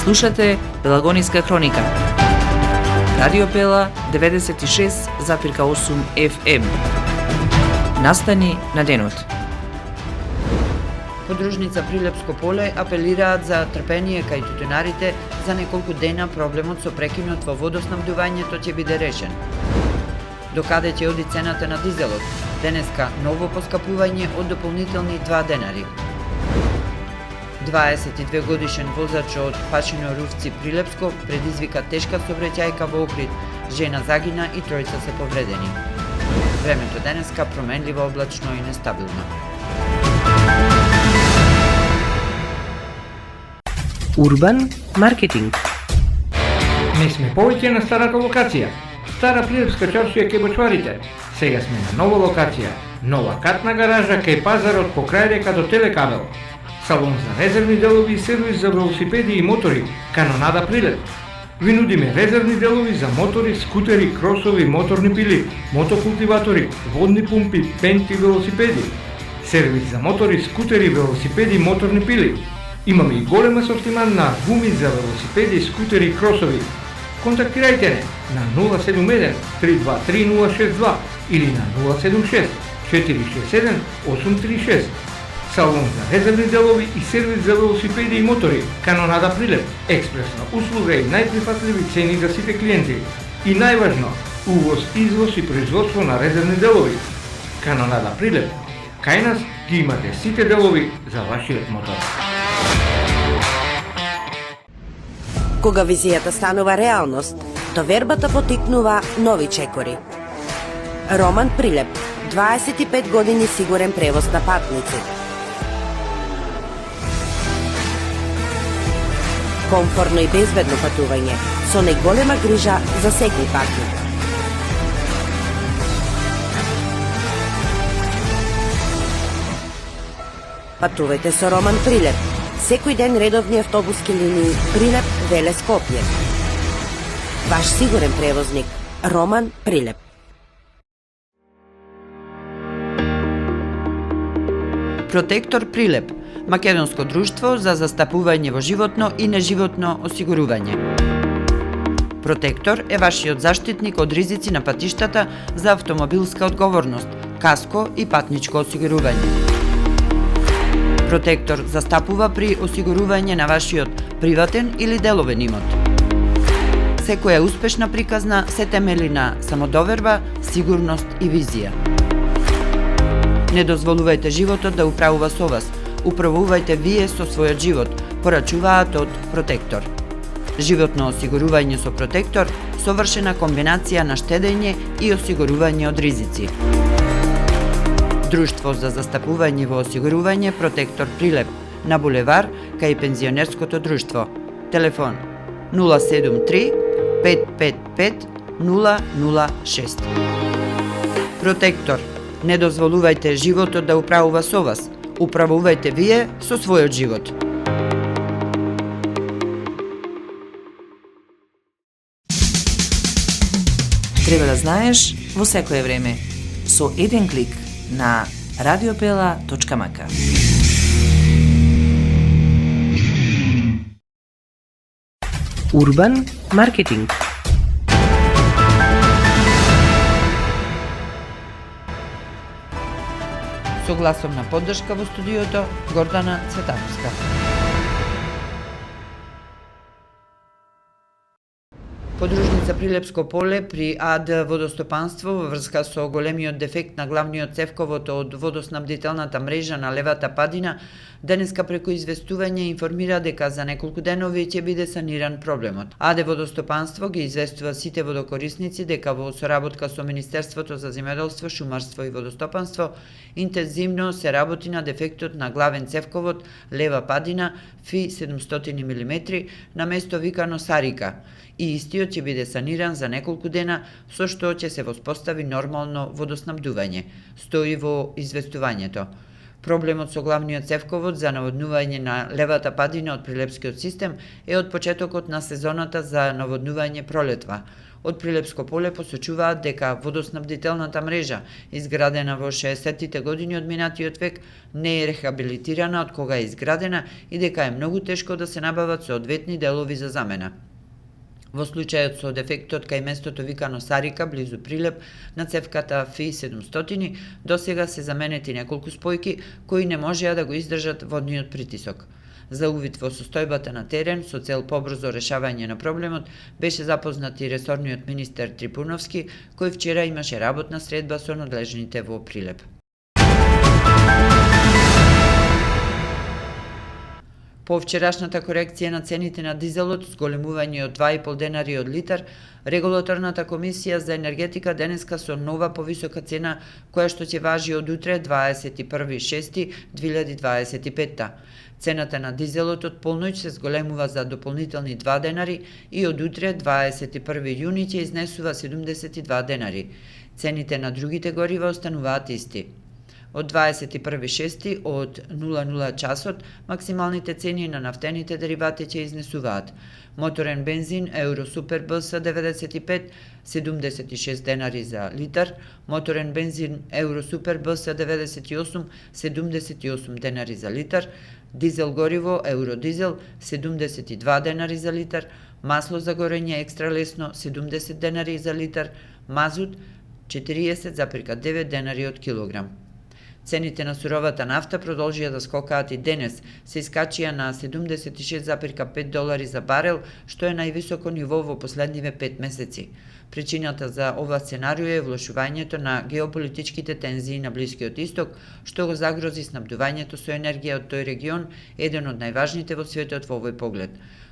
Слушате Пелагониска хроника. Радио Пела 96,8 FM. Настани на денот. Подружница Прилепско поле апелираат за трпение кај тутунарите. За неколку дена проблемот со прекинот во водоснабдувањето ќе биде решен. Докаде ќе оди цената на дизелот? Денеска ново поскапување од дополнителни 2 денари. 22 годишен возач од Пашино Рувци Прилепско предизвика тешка сообраќајка во Охрид. Жена загина и тројца се повредени. Времето денеска променливо, облачно и нестабилно. Урбан маркетинг. Не сме повеќе на старата локација. Стара Прилепска чаршија кај Бочварите. Сега сме на нова локација. Нова катна гаража кај пазарот покрај река до Телекабел. Салон за резервни делови и сервис за велосипеди и мотори, Канонада Прилеп. Ви нудиме резервни делови за мотори, скутери, кросови, моторни пили, мотокултиватори, водни пумпи, пенти, велосипеди. Сервис за мотори, скутери, велосипеди, моторни пили. Имаме и голем асортиман на гуми за велосипеди, скутери и кросови. Контактирајте не на 071 323 062 или на 076 467 836. Салон за резервни делови и сервис за велосипеди и мотори, Канонада Прилеп, експресна услуга и најприфатливи цени за сите клиенти. И најважно, увоз, извоз и производство на резервни делови. Канонада Прилеп. Кај нас ги имате сите делови за вашиот мотор. Кога визијата станува реалност, довербата потикнува нови чекори. Роман Прилеп, 25 години сигурен превоз на патници. Комфорно и безбедно патување, со најголема грижа за секој патник. Патувајте со Роман Прилеп. Секој ден редовни автобуски линии Прилеп, Веле, Скопје. Ваш сигурен превозник, Роман Прилеп. Протектор Прилеп, македонско друштво за застапување во животно и неживотно осигурување. Протектор е вашиот заштитник од ризици на патиштата за автомобилска одговорност, каско и патничко осигурување. Протектор застапува при осигурување на вашиот приватен или деловен имот. Секоја успешна приказна се темели на самодоверба, сигурност и визија. Не дозволувајте животот да управува со вас. Управувајте вие со својот живот, порачуваат од Протектор. Животно осигурување со Протектор, совршена комбинација на штедење и осигурување од ризици. Друштво за застапување во осигурување Протектор Прилеп, на булевар кај пензионерското друштво. Телефон 073 555 006. Протектор. Не дозволувајте животот да управува со вас. Управувајте вие со својот живот. Треба да знаеш во секое време. Со еден клик на radiopela.mk. Урбан маркетинг. Со гласовна поддршка во студиото Гордана Цветановска. Подружница Прилепско поле при АД водостопанство во врска со големиот дефект на главниот цевковод од водоснабдителната мрежа на левата падина, денеска преку известување информира дека за неколку денови ќе биде саниран проблемот. АД водостопанство ги известува сите водокорисници дека во соработка со Министерството за земјоделство, шумарство и водостопанство интензивно се работи на дефектот на главен цевковод лева падина Фи 700 мм на место викано Сарика. И истиот ќе биде саниран за неколку дена, со што ќе се воспостави нормално водоснабдување, стои во известувањето. Проблемот со главниот цевковод за наводнување на левата падина од Прилепскиот систем е од почетокот на сезоната за наводнување пролетва. од Прилепско поле посочуваат дека водоснабдителната мрежа, изградена во 60-тите години од минатиот век, не е рехабилитирана од кога е изградена и дека е многу тешко да се набават соодветни делови за замена. Во случајот со дефектот кај местото викано Сарика, близу Прилеп, на цевката Фи-700, досега се заменети неколку спојки кои не можеа да го издржат водниот притисок. За увид во состојбата на терен со цел побрзо решавање на проблемот беше запознат и ресорниот министер Трипуновски, кој вчера имаше работна средба со надлежните во Прилеп. По вчерашната корекција на цените на дизелот, зголемување од 2,5 денари од литар, Регулаторната комисија за енергетика денеска со нова повисока цена, која што ќе важи од утре 21.6.2025. Цената на дизелот од полноќ се зголемува за дополнителни 2 денари и од утре 21. јуни ќе изнесува 72 денари. Цените на другите горива остануваат исти. Од 21.6. од 00 часот максималните цени на нафтените деривати ќе изнесуваат: моторен бензин Евро Супер БС 95 76 денари за литар, моторен бензин Евро Супер БС 98 78 денари за литар, дизел гориво Евро Дизел 72 денари за литар, масло за горење екстра лесно 70 денари за литар, мазут 40,9 денари од килограм. Цените на суровата нафта продолжија да скокаат и денес, се искачија на $76,5 за барел, што е највисоко ниво во последниве 5 месеци. Причината за ова сценарио е влошувањето на геополитичките тензии на Блискиот Исток, што го загрози снабдувањето со енергија од тој регион, еден од најважните во светот во овој поглед.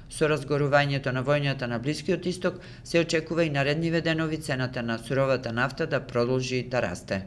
Со разгорувањето на војната на Блискиот Исток се очекува и наредниве денови цената на суровата нафта да продолжи да расте.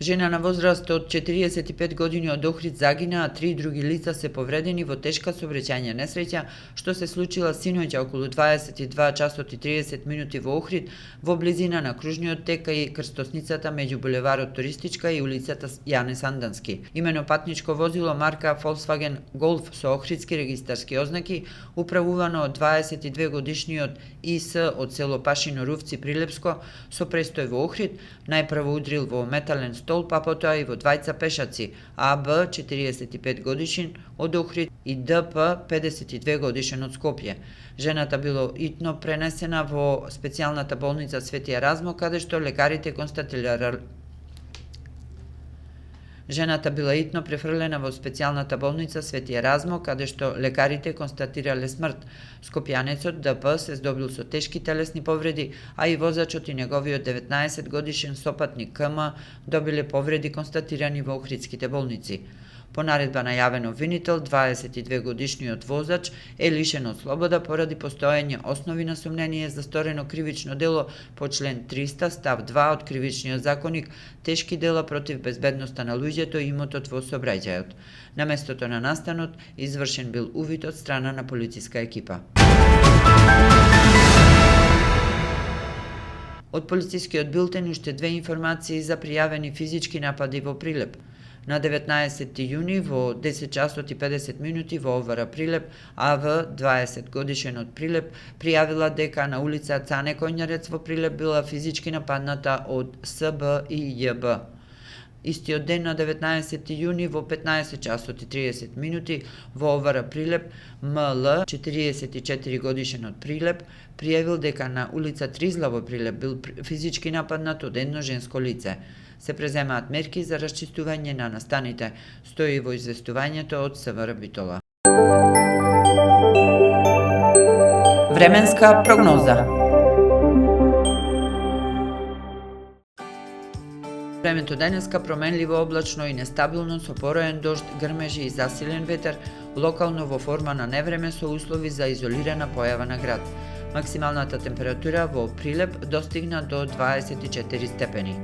Жена на возраст од 45 години од Охрид загина, а 3 други лица се повредени во тешка сообраќајна несреќа што се случила синоќа околу 22 часот и 30 минути во Охрид, во близина на кружниот тек и крстосницата меѓу булеварот Туристичка и улицата Јане Сандански. Имено патничко возило марка Volkswagen Golf со охридски регистарски ознаки, управувано од 22 годишниот ИС од село Пашино Рувци Прилепско, со престој во Охрид, најпрво удрил во метален столб, а потоа и во двајца пешаци, АБ 45 годишен од Охрид и ДП 52 годишен од Скопје. Жената било итно пренесена во специјалната болница Свети Еразмо, каде што лекарите констатирале Жената била итно префрлена во специјалната болница Свети Еразмо, каде што лекарите констатирале смрт. Скопјанецот ДП се здобил со тешки телесни повреди, а и возачот и неговиот 19 годишен сопатник КМ добиле повреди констатирани во охридските болници. По наредба на јавен обвинител, 22 годишниот возач е лишен од слобода поради постоење основи на сомнение за сторено кривично дело по член 300 став 2 од Кривичниот законник, тешки дела против безбедноста на луѓето и имотот во сообраќајот. На местото на настанот извршен бил увид од страна на полициска екипа. Од полицискиот билтен уште 2 информации за пријавени физички напади во Прилеп. На 19 јуни во 10 часот и 50 минути во Овара Прилеп, АВ 20 годишен од Прилеп пријавила дека на улица Цане Коњарец во Прилеп била физички нападната од СБ и ЈБ. Истиот ден на 19 јуни во 15 часот и 30 минути во Овара Прилеп, МЛ 44 годишен од Прилеп пријавил дека на улица Тризла во Прилеп бил физички нападнат од едно женско лице. Се преземаат мерки за расчистување на настаните, стои во известувањето од СВР Битола. Временска прогноза. Времето денеска променливо облачно и нестабилно со пороен дожд, грмежи и засилен ветер, локално во форма на невреме со услови за изолирана појава на град. Максималната температура во Прилеп достигна до 24 степени.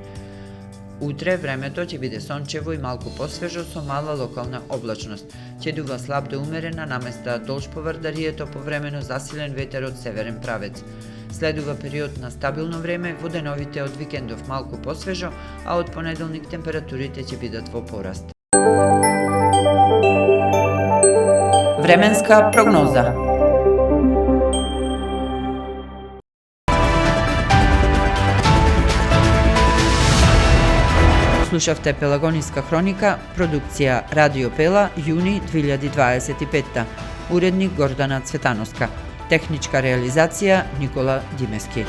Утре времето ќе биде сончево и малку посвежо со мала локална облачност. Ќе дува слаб до умерена наместа долж поврдарието повремено засилен ветер од северен правец. Следува период на стабилно време, во деновите од викендов малку посвежо, а од понеделник температурите ќе бидат во пораст. Временска прогноза. Слушавте Пелагониска хроника, продукција Радио Пела, јуни 2025. Уредник Гордана Цветановска. Техничка реализација Никола Димески.